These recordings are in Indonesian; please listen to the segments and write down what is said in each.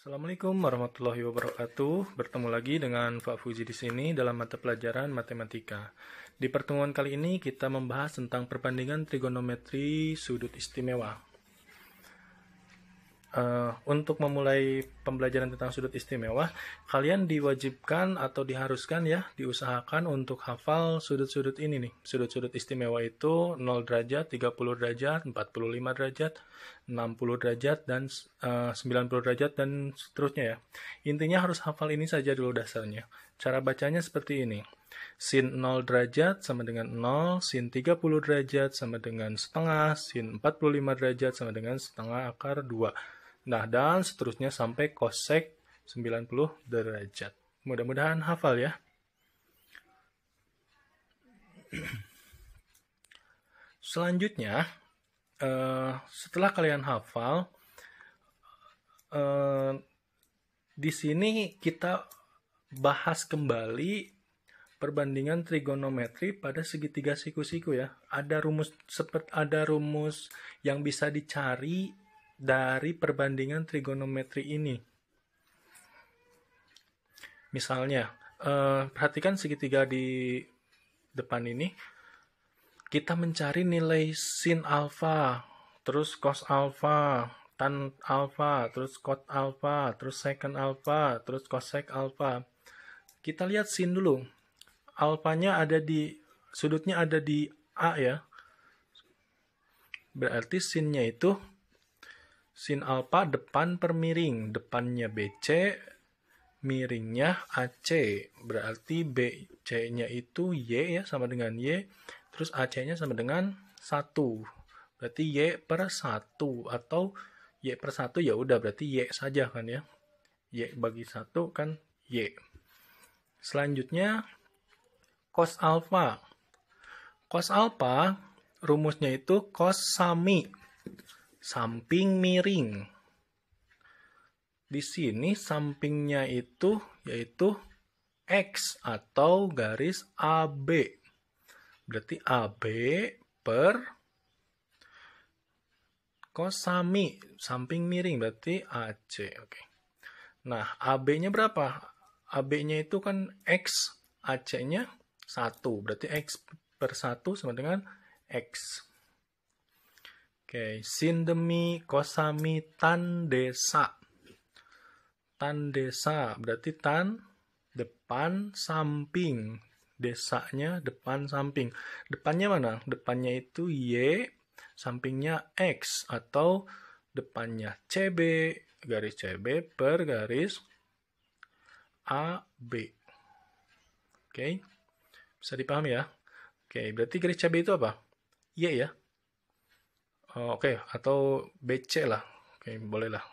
Assalamualaikum warahmatullahi wabarakatuh. Bertemu lagi dengan Pak Fuji di sini dalam mata pelajaran matematika. Di pertemuan kali ini kita membahas tentang perbandingan trigonometri sudut istimewa. Untuk memulai pembelajaran tentang sudut istimewa, kalian diwajibkan atau diharuskan ya, diusahakan untuk hafal sudut-sudut ini nih. Sudut-sudut istimewa itu 0 derajat, 30 derajat, 45 derajat, 60 derajat, dan 90 derajat, dan seterusnya ya. Intinya harus hafal ini saja dulu dasarnya. Cara bacanya seperti ini. Sin 0 derajat sama dengan 0, sin 30 derajat sama dengan setengah, sin 45 derajat sama dengan setengah akar 2. Nah, dan seterusnya sampai kosek 90 derajat. Mudah-mudahan hafal ya. Selanjutnya, setelah kalian hafal, di sini kita bahas kembali perbandingan trigonometri pada segitiga siku-siku ya. Ada rumus yang bisa dicari dari perbandingan trigonometri ini. Misalnya, perhatikan segitiga di depan ini. Kita mencari nilai sin alfa, terus cos alfa, tan alfa, terus cot alfa, terus secant alfa, terus cosec alfa. Kita lihat sin dulu. Alfanya sudutnya ada di A ya. Berarti sinnya itu sin alfa depan per miring. Depannya BC, miringnya AC. Berarti BC-nya itu Y ya, sama dengan Y. Terus AC-nya sama dengan 1. Berarti Y per 1. Atau Y per 1 ya udah, berarti Y saja kan ya. Y bagi 1 kan Y. Selanjutnya, cos alfa. Cos alfa, rumusnya itu cos sami. Samping miring. Di sini sampingnya itu yaitu X atau garis AB. Berarti AB per cos sami, samping miring, berarti AC. Oke. Nah, AB-nya berapa? AB-nya itu kan X, AC-nya 1. Berarti X per 1 sama dengan X. Oke, sin demi, kosami, tan desa. Tan desa, berarti tan depan samping. Desanya depan samping. Depannya mana? Depannya itu Y, sampingnya X. Atau depannya CB, garis CB per garis AB. Oke, bisa dipahami ya? Oke, berarti garis CB itu apa? Y ya? Oke, atau BC lah. Oke, boleh lah.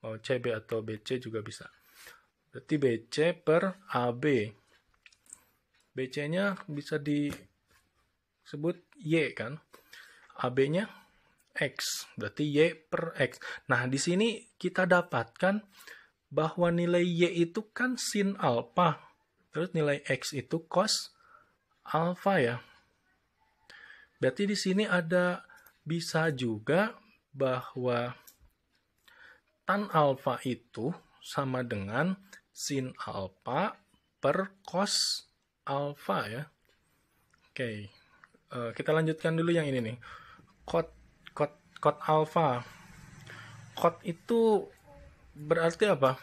Mau CB atau BC juga bisa. Berarti BC per AB. BC-nya bisa disebut Y kan. AB-nya X. Berarti Y per X. Nah, di sini kita dapatkan bahwa nilai Y itu kan sin alfa. Terus nilai X itu cos alfa ya. Berarti di sini bisa juga bahwa tan alfa itu sama dengan sin alfa per cos alfa ya. Oke, kita lanjutkan dulu yang ini nih. Cot alfa. Cot itu berarti apa?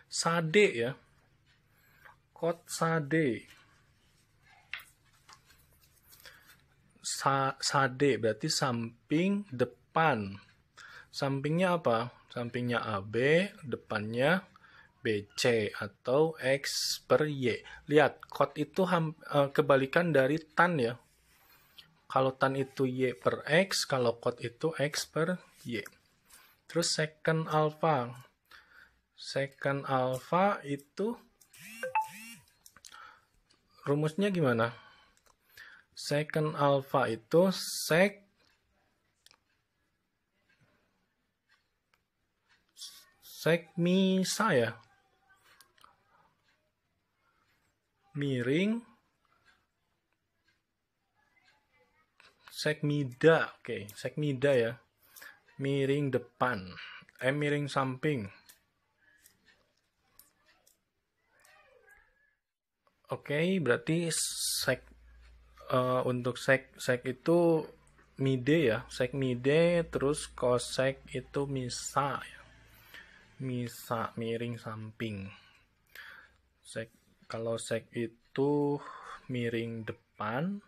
Sade ya. Cot sade. Sade berarti samping depan. Sampingnya apa? Sampingnya AB, depannya BC atau X per Y. Lihat, cot itu kebalikan dari tan ya. Kalau tan itu Y per X, kalau cot itu X per Y. Terus secant alfa. Secant alfa itu rumusnya gimana? Secant alfa itu sec misa ya. Miring sec mida. Oke, sec mida ya. miring depan, miring samping. Oke, berarti untuk sek itu mide ya, sek mide, terus kosek itu misa ya. Misa miring samping. Kalau sek itu miring depan,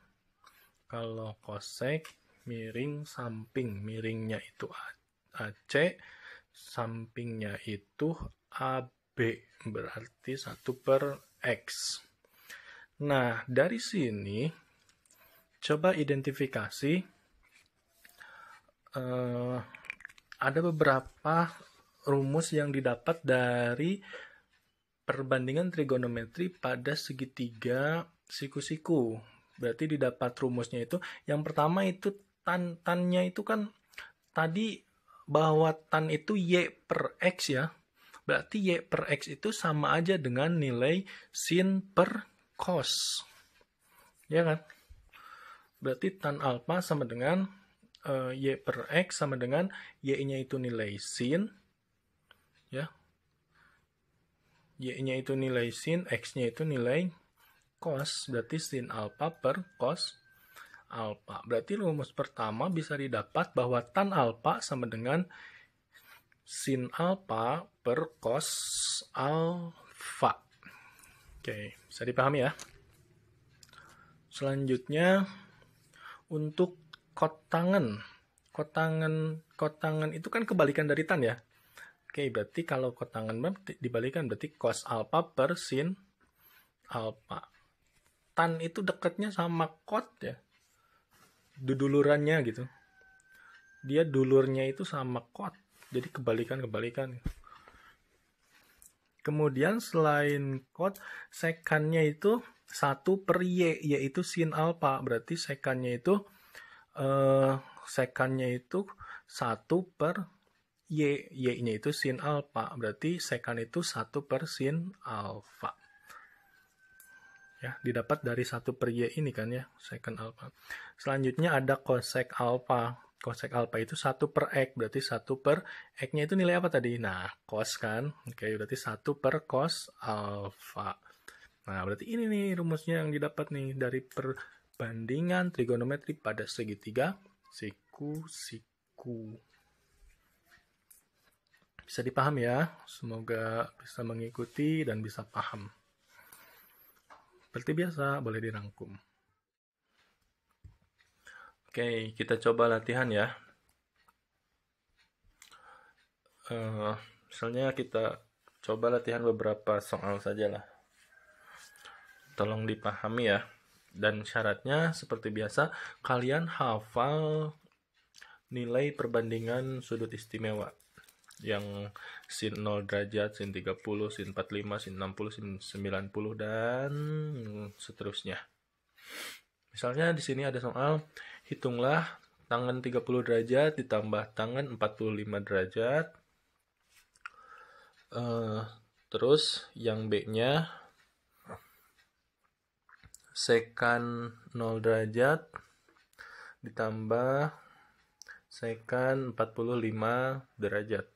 kalau kosek miring samping. Miringnya itu AC, sampingnya itu AB, berarti 1/X. Nah, dari sini coba identifikasi ada beberapa rumus yang didapat dari perbandingan trigonometri pada segitiga siku-siku. Berarti didapat rumusnya itu. Yang pertama itu tannya itu kan tadi bahwa tan itu Y/X ya. Berarti Y/X itu sama aja dengan nilai sin per cos. Ya kan? Berarti tan alpha sama dengan Y/X sama dengan Y-nya itu nilai sin. Ya. Y-nya itu nilai sin, X-nya itu nilai cos. Berarti sin alpha per cos alpha. Berarti rumus pertama bisa didapat bahwa tan alpha sama dengan sin alpha per cos alpha. Oke, bisa dipahami ya. Selanjutnya untuk kotangan. Kotangan itu kan kebalikan dari tan ya. Oke, berarti kalau kotangan dibalikan berarti cos alpha per sin alpha. Tan itu dekatnya sama kot ya. Dudulurannya gitu. Dia dulurnya itu sama kot. Jadi kebalikan. Kemudian selain kot, sekannya itu 1/Y, yaitu sin alpha. Berarti sekannya itu 1/Y. Y-nya itu sin alpha. Berarti sekan itu 1/sin alpha. Ya, didapat dari 1/Y ini kan ya, sekan alpha. Selanjutnya ada cosec alpha. Cosec alpha itu 1/X, berarti 1/X-nya itu nilai apa tadi? Nah, cos kan. Oke, berarti 1/cos alpha. Nah, berarti ini nih rumusnya yang didapat nih dari perbandingan trigonometri pada segitiga siku-siku. Bisa dipahami ya? Semoga bisa mengikuti dan bisa paham. Seperti biasa, boleh dirangkum. Oke, kita coba latihan ya. Misalnya kita coba latihan beberapa soal saja lah. Tolong dipahami ya. Dan syaratnya seperti biasa, kalian hafal nilai perbandingan sudut istimewa. Yang sin 0 derajat, sin 30, sin 45, sin 60, sin 90, dan seterusnya. Misalnya di sini ada soal, hitunglah tangan 30 derajat ditambah tangan 45 derajat. Terus yang B-nya sekan 0 derajat ditambah sekan 45 derajat.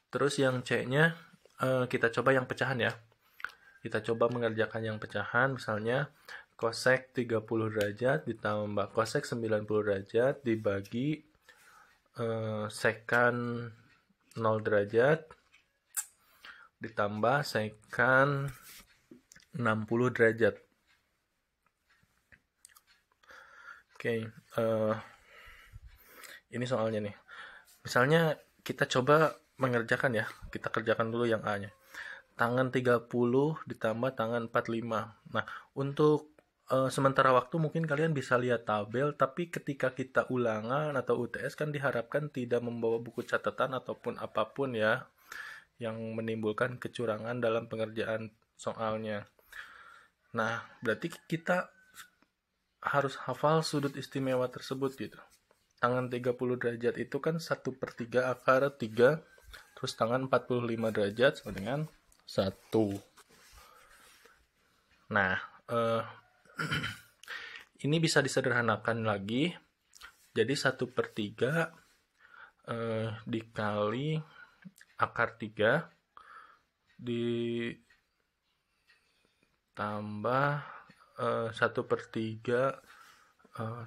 Terus yang C-nya kita coba yang pecahan ya. Kita coba mengerjakan yang pecahan, misalnya cosec 30 derajat ditambah cosec 90 derajat dibagi sekan 0 derajat ditambah sekan 60 derajat. Oke, ini soalnya nih. Misalnya kita coba mengerjakan ya. Kita kerjakan dulu yang A-nya. Tangan 30 ditambah tangan 45. Nah, untuk sementara waktu mungkin kalian bisa lihat tabel, tapi ketika kita ulangan atau UTS kan diharapkan tidak membawa buku catatan ataupun apapun ya yang menimbulkan kecurangan dalam pengerjaan soalnya. Nah, berarti kita harus hafal sudut istimewa tersebut gitu. Tangan 30 derajat itu kan 1/3 akar 3 terus tangan 45 derajat sama dengan 1. Nah, ini bisa disederhanakan lagi. Jadi 1/3 dikali akar 3 ditambah 1/3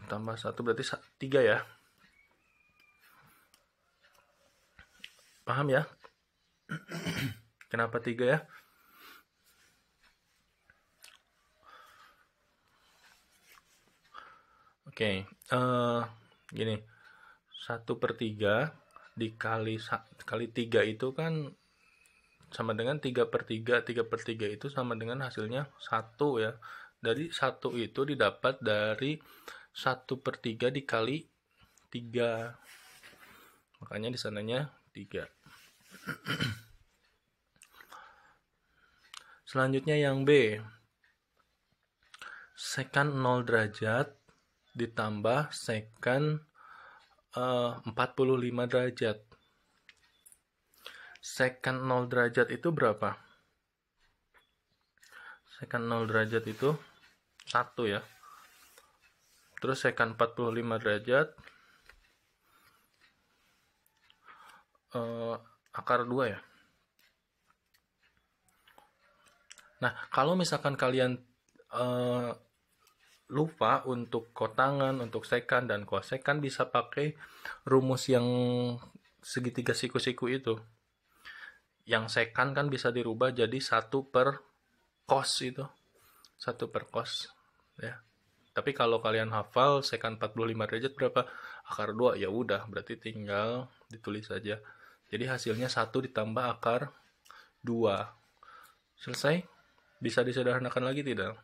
tambah 1 berarti 3 ya. Paham ya? Kenapa 3 ya? Oke, gini, 1/3 dikali 3 itu kan sama dengan 3/3. 3/3 itu sama dengan hasilnya 1 ya. Dari 1 itu didapat dari 1/3 dikali 3. Makanya di sananya 3. Selanjutnya yang B. Sekan 0 derajat ditambah sekan 45 derajat. Sekan 0 derajat itu berapa? Sekan 0 derajat itu 1 ya. Terus sekan 45 derajat akar 2 ya. Nah, kalau misalkan kalian lupa untuk kotangan, untuk sekan dan kosekan, bisa pakai rumus yang segitiga siku-siku itu. Yang sekan kan bisa dirubah jadi 1/cos itu. 1/cos ya. Tapi kalau kalian hafal sekan 45 derajat berapa? Akar 2, ya udah, berarti tinggal ditulis saja. Jadi hasilnya 1 ditambah akar 2. Selesai? Bisa disederhanakan lagi tidak?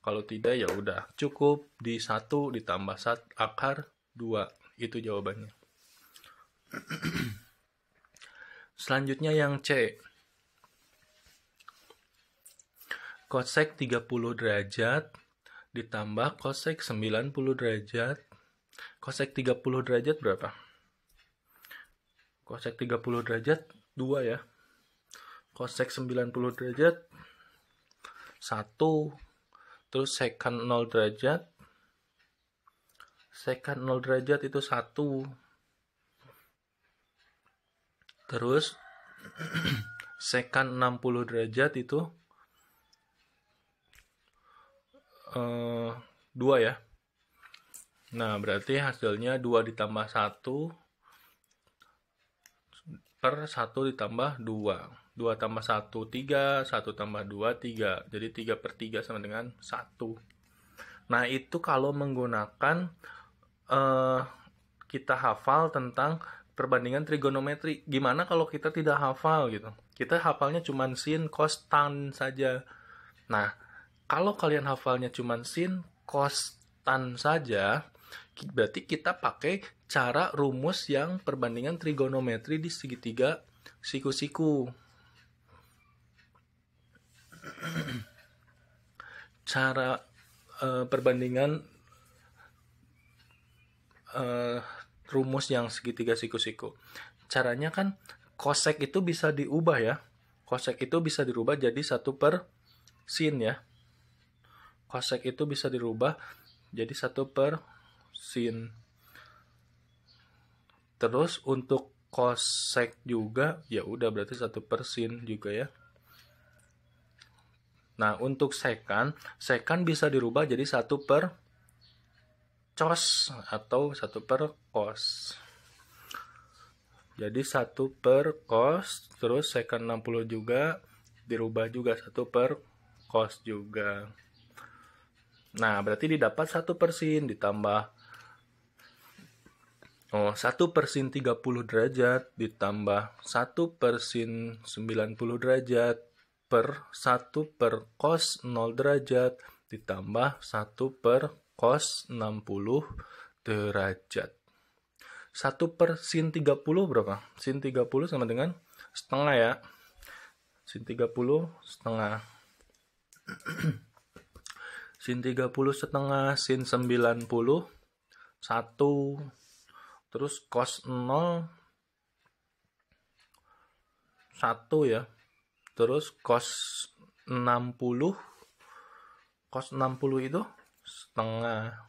Kalau tidak ya udah, cukup di 1 ditambah akar 2. Itu jawabannya. Selanjutnya yang C. Kosek 30 derajat ditambah kosek 90 derajat. Kosek 30 derajat berapa? Kosek 30 derajat 2 ya. Kosek 90 derajat 1. Terus sekan 0 derajat. Sekan 0 derajat itu 1. Terus sekan 60 derajat itu 2 ya. Nah, berarti hasilnya 2 ditambah 1 per 1 ditambah 2. 2 tambah 1, 3. 1 tambah 2, 3. Jadi 3/3 sama dengan 1. Nah, itu kalau menggunakan kita hafal tentang perbandingan trigonometri. Gimana kalau kita tidak hafal gitu? Kita hafalnya cuma sin, cos, tan saja. Nah, kalau kalian hafalnya cuma sin, cos, tan saja, berarti kita pakai cara rumus yang perbandingan trigonometri di segitiga siku-siku. Cara perbandingan rumus yang segitiga siku-siku. Caranya kan kosek itu bisa diubah ya. Kosek itu bisa dirubah jadi 1/sin ya. Kosek itu bisa dirubah jadi 1/sin. Terus untuk kosek juga ya udah berarti 1/sin juga ya. Nah, untuk sekan bisa dirubah jadi 1/cos atau 1/cos. Jadi 1/cos, terus sekan 60 juga dirubah juga 1/cos juga. Nah, berarti didapat 1/sin ditambah 1/sin 30 derajat ditambah 1/sin 90 derajat per 1/cos 0 derajat ditambah 1/cos 60 derajat. 1/sin 30 berapa? Sin 30 sama dengan setengah ya. Sin 30 setengah. Sin 30 setengah, sin 90 1. Terus cos 0 1 ya. Terus cos 60 itu setengah.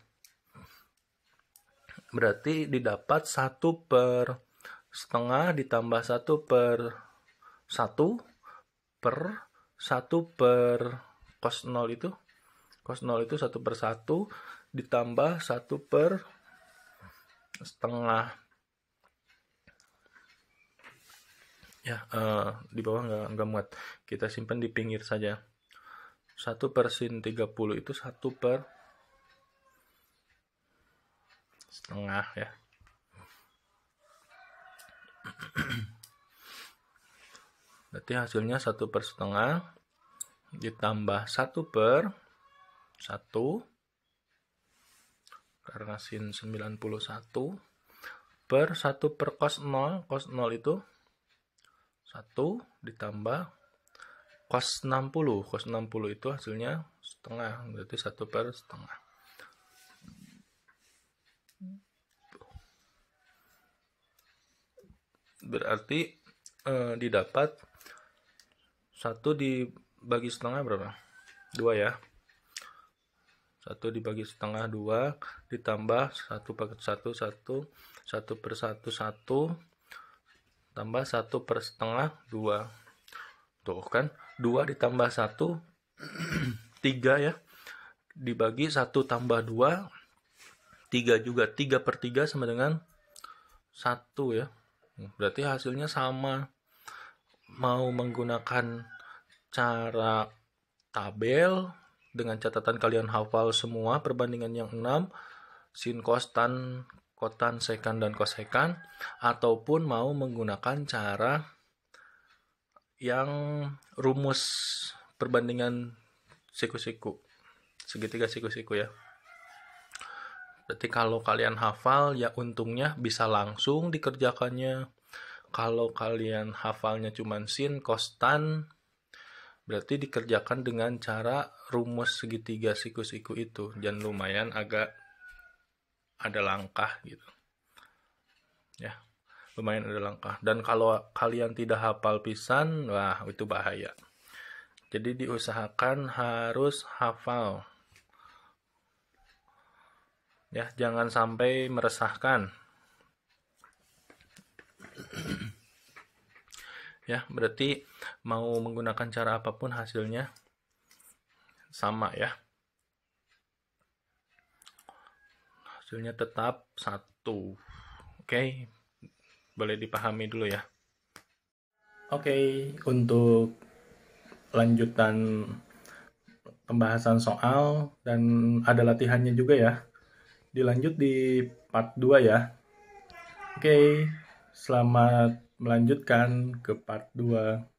Berarti didapat 1 per setengah ditambah 1 per 1 per 1 per cos 0 itu. Cos 0 itu 1 per 1 ditambah 1 per setengah. Ya, di bawah nggak muat. Kita simpan di pinggir saja. 1 per sin 30 itu 1 per setengah ya. Berarti hasilnya 1 per setengah ditambah 1 per 1 karena sin 91 per 1 per cos 0. Cos 0 itu 1 ditambah cos 60. Cos 60 itu hasilnya setengah, berarti 1 per setengah. Berarti didapat 1 dibagi setengah berapa? 2 ya. 1 dibagi setengah 2 ditambah 1 per 1 1 1 per 1 1 tambah 1 per setengah 2. Tuh kan 2 ditambah 1 3 ya. Dibagi 1 tambah 2 3 juga. 3 per 3 sama dengan 1 ya. Berarti hasilnya sama. Mau menggunakan cara tabel dengan catatan kalian hafal semua perbandingan yang 6, sin, cos, tan, kotan, sekan, dan kosekan, ataupun mau menggunakan cara yang rumus perbandingan siku-siku, segitiga siku-siku ya. Berarti kalau kalian hafal ya untungnya bisa langsung dikerjakannya. Kalau kalian hafalnya cuma sin, cos, tan, berarti dikerjakan dengan cara rumus segitiga siku-siku itu. Dan lumayan agak ada langkah gitu. Ya, lumayan ada langkah. Dan kalau kalian tidak hafal pisan, wah itu bahaya. Jadi diusahakan harus hafal. Ya, jangan sampai meresahkan. Ya, berarti mau menggunakan cara apapun hasilnya sama ya. Hasilnya tetap 1. Oke, boleh dipahami dulu ya. Oke, untuk lanjutan pembahasan soal dan ada latihannya juga ya. Dilanjut di part 2 ya. Oke, selamat melanjutkan ke part 2.